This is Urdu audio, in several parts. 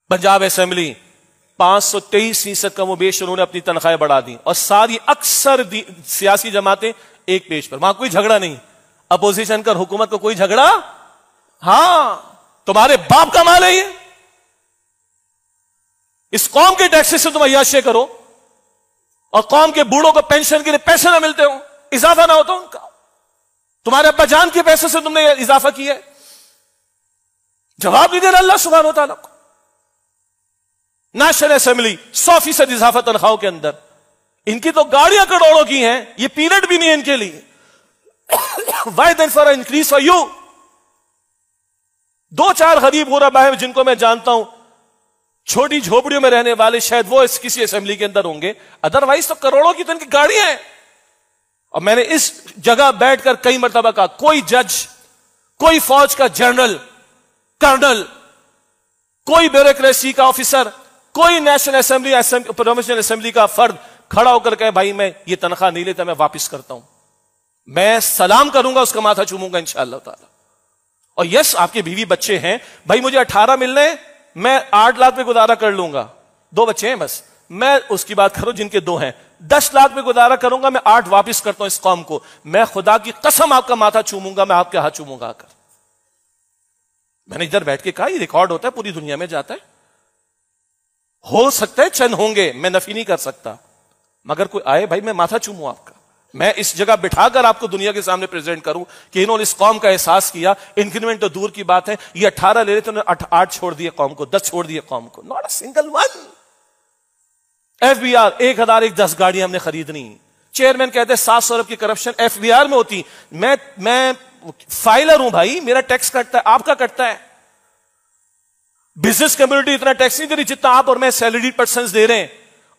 پنجاب اسمبلی 523% کم و بیش انہوں نے اپنی تنخواہیں بڑھا دی، اور ساری اکثر سیاسی جماعتیں ایک پیج پر، وہاں کوئی جھگڑا نہیں، اپوزیشن کا حکومت کو کوئی جھگڑا، ہاں تمہارے باپ کا مال ہے یہ، اس قوم کے ٹیکس سے تم عیاشی کرو، اور قوم کے بوڑھوں کو پینشن کے لیے پیسے نہ ملتے ہو، اضافہ نہ ہوتا ان کا، تمہارے ابا جان کے پیسے سے تم نے اضافہ کیا ہے، جواب نہیں دینا اللہ سبحانہ و تعالیٰ کو۔ نیشنل اسمبلی 100% اضافہ تنخواہوں کے اندر، ان کی تو گاڑیاں کروڑوں کی ہیں، یہ پیریڈ بھی نہیں ہے ان کے لیے۔ Why then for an increase for you؟ 2-4 غریب غربا ہیں جن کو میں جانتا ہوں، چھوٹی جھوپڑیوں میں رہنے والے، شاید وہ کسی اسمبلی کے اندر ہوں گے، ادروائز تو کروڑوں کی تو ان کی گاڑیاں ہیں۔ اور میں نے اس جگہ بیٹھ کر کئی مرتبہ کہا، کوئی جج، کوئی فوج کا جنرل، کرنل، کوئی بیوروکریسی کا آفیسر، کوئی نیشنل اسمبلی پروونشل اسمبلی کا فرد کھڑا ہو کر کہے بھائی میں یہ تنخواہ نہیں لیتا، میں واپس کرتا ہوں، میں سلام کروں گا، اس کا ماتھا چوموں گا انشاءاللہ تعالی۔ اور یس آپ کے بیوی بچے ہیں، بھائی مجھے 18 ملنے، میں 8 لاکھ پہ گزارا کر لوں گا، 2 بچے ہیں بس، میں اس کی بات کروں جن کے 2 ہیں، 10 لاکھ پہ گزارا کروں گا، میں 8 واپس کرتا ہوں اس قوم کو، میں خدا کی قسم آپ کا ماتھا چوموں گا، میں آپ کے ہاتھ چوموں گا آ کر۔ میں نے ادھر بیٹھ کے کہا یہ ریکارڈ ہوتا ہے، پوری دنیا میں جاتا ہے، ہو سکتا ہے چند ہوں گے، میں نفی نہیں کر سکتا، مگر کوئی آئے بھائی میں ماتھا چوموں آپ کا، میں اس جگہ بٹھا کر آپ کو دنیا کے سامنے پریزنٹ کروں کہ انہوں نے اس قوم کا احساس کیا، انکریمنٹ تو دور کی بات ہے، یہ 18 لے رہے تھے، انہوں نے 8 چھوڑ دیے قوم کو، 10 چھوڑ دیے قوم کو، not a single one. F B R 1010 گاڑیاں ہم نے خریدنی، چیئرمین کہتے ہیں 700 ارب کی کرپشن ایف بی آر میں ہوتی، میں فائلر ہوں بھائی، میرا ٹیکس کٹتا ہے، آپ کا کٹتا ہے، بزنس کمیونٹی اتنا ٹیکس نہیں دے رہی جتنا آپ اور میں سیلریڈ پرسنز دے رہے ہیں،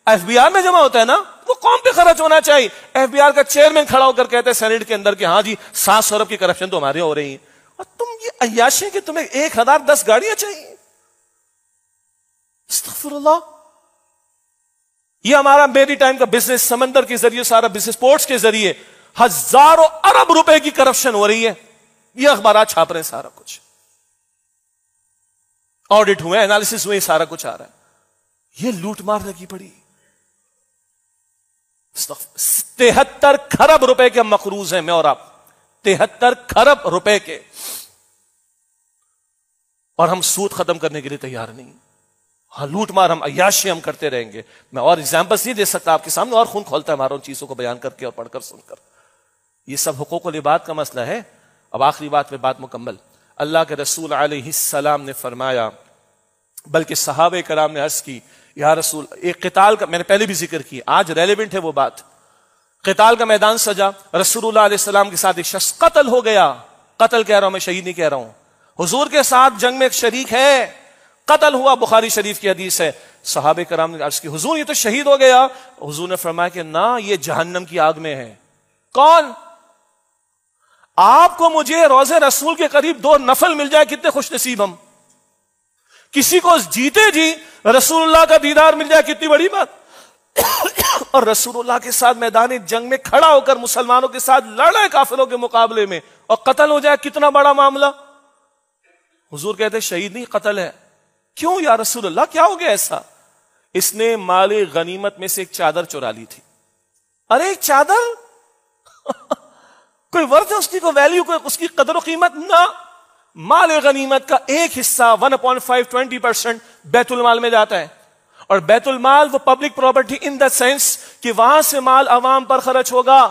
ایف بی آر میں جمع ہوتا ہے نا، وہ قوم پہ خرچ ہونا چاہیے۔ ایف بی آر کا چیئرمین کھڑا ہو کر کہتے ہیں سینیٹ کے اندر کہ ہاں جی 700 ارب کی کرپشن تو ہمارے ہو رہی ہے، اور تم یہ عیاشی کہ تمہیں 1010 گاڑیاں چاہیے، استغفر اللہ۔ یہ ہمارا میری ٹائم کا بزنس، سمندر کے ذریعے سارا بزنس، پورٹس کے ذریعے ہزاروں ارب روپے کی کرپشن ہو رہی ہے، یہ اخبارات چھاپ رہے ہیں، سارا کچھ آڈٹ ہوئے، انالیسس ہوئے، سارا کچھ آ رہا ہے، یہ لوٹ مار لگی پڑی۔ 73 کھرب روپے کے مقروض ہیں میں اور آپ، 73 کھرب روپے کے، اور ہم سود ختم کرنے کے لیے تیار نہیں، ہاں لوٹ مار ہم عیاشی ہم کرتے رہیں گے۔ میں اور ایگزامپلس نہیں دے سکتا آپ کے سامنے، اور خون کھولتا ہے ہمارا ان چیزوں کو بیان کر کے اور پڑھ کر سن کر۔ یہ سب حقوق العباد کا مسئلہ ہے۔ اب آخری بات پہ بات مکمل، اللہ کے رسول علیہ السلام نے فرمایا، بلکہ صحابہ کرام نے عرض کی یا رسول، ایک قتال کا میں نے پہلے بھی ذکر کی، آج ریلیونٹ ہے وہ بات، قتال کا میدان سجا، رسول اللہ علیہ السلام کے ساتھ ایک شخص قتل ہو گیا، قتل کہہ رہا ہوں میں، شہید نہیں کہہ رہا ہوں، حضور کے ساتھ جنگ میں ایک شریک ہے، قتل ہوا، بخاری شریف کی حدیث ہے۔ صحابہ کرام نے عرض کی حضور یہ تو شہید ہو گیا، حضور نے فرمایا کہ نہ، یہ جہنم کی آگ میں ہے۔ کون؟ آپ کو مجھے روضے رسول کے قریب 2 نفل مل جائے، کتنے خوش نصیب ہم، کسی کو جیتے جی رسول اللہ کا دیدار مل جائے، کتنی بڑی بات، اور رسول اللہ کے ساتھ میدان جنگ میں کھڑا ہو کر مسلمانوں کے ساتھ لڑے کافروں کے مقابلے میں، اور قتل ہو جائے، کتنا بڑا معاملہ۔ حضور کہتے شہید نہیں، قتل ہے۔ کیوں یا رسول اللہ، کیا ہو گیا ایسا؟ اس نے مال غنیمت میں سے ایک چادر چرا لی تھی۔ ارے ایک چادر کوئی ورث ہے اس کی، کوئی ویلیو، کوئی اس کی قدر و قیمت؟ نہ، مال غنیمت کا ایک حصہ 1/5 20% بیت المال میں جاتا ہے، اور بیت المال وہ public property in the sense کہ وہاں سے مال عوام پر خرچ ہوگا۔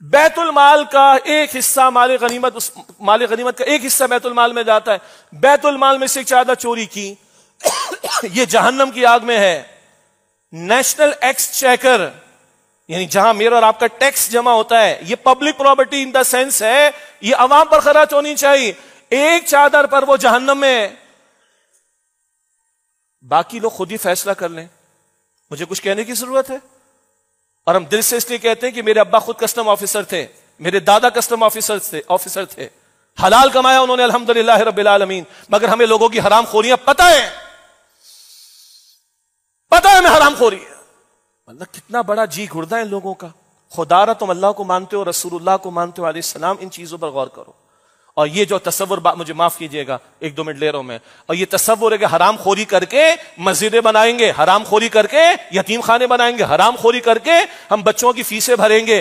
بیت المال کا ایک حصہ مال غنیمت کا ایک حصہ بیت المال میں جاتا ہے، بیت المال میں سے ایک چادر چوری کی، یہ جہنم کی آگ میں ہے۔ نیشنل ایکسچیکر، یعنی جہاں میرا اور آپ کا ٹیکس جمع ہوتا ہے، یہ public property in the sense ہے، یہ عوام پر خرچ ہونی چاہیے، ایک چادر پر وہ جہنم میں ہے۔ باقی لوگ خود ہی فیصلہ کر لیں، مجھے کچھ کہنے کی ضرورت ہے؟ اور ہم دل سے اس لیے کہتے ہیں کہ میرے ابا خود کسٹم آفیسر تھے، میرے دادا کسٹم آفیسر تھے، حلال کمایا انہوں نے الحمدللہ رب العالمین، مگر ہمیں لوگوں کی حرام خوریاں پتہ ہے ہمیں حرام خوری ہے۔ اللہ کتنا بڑا جی گھڑتا ہے ان لوگوں کا۔ خدا را تم اللہ کو مانتے ہو، رسول اللہ کو مانتے ہو علیہ السلام، ان چیزوں پر غور کرو۔ اور یہ جو تصور مجھے معاف کیجئے گا 1-2 منٹ لے رہا ہوں میں، اور یہ تصور ہے کہ حرام خوری کر کے مسجدیں بنائیں گے، حرام خوری کر کے یتیم خانے بنائیں گے، حرام خوری کر کے ہم بچوں کی فیسیں بھریں گے،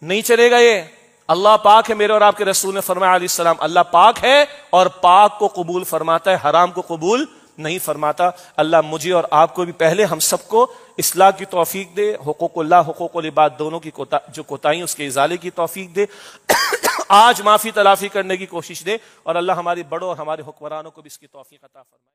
نہیں چلے گا یہ۔ اللہ پاک ہے، میرے اور آپ کے رسول نے فرمایا علیہ السلام، اللہ پاک ہے اور پاک کو قبول فرماتا ہے، حرام کو قبول نہیں فرماتا۔ اللہ مجھے اور آپ کو بھی، پہلے ہم سب کو اصلاح کی توفیق دے، حقوق اللہ حقوق العباد دونوں کی جو کوتاہی اس کے ازالے کی توفیق دے، آج معافی تلافی کرنے کی کوشش دے، اور اللہ ہماری بڑوں اور ہمارے حکمرانوں کو بھی اس کی توفیق عطا فرمائے۔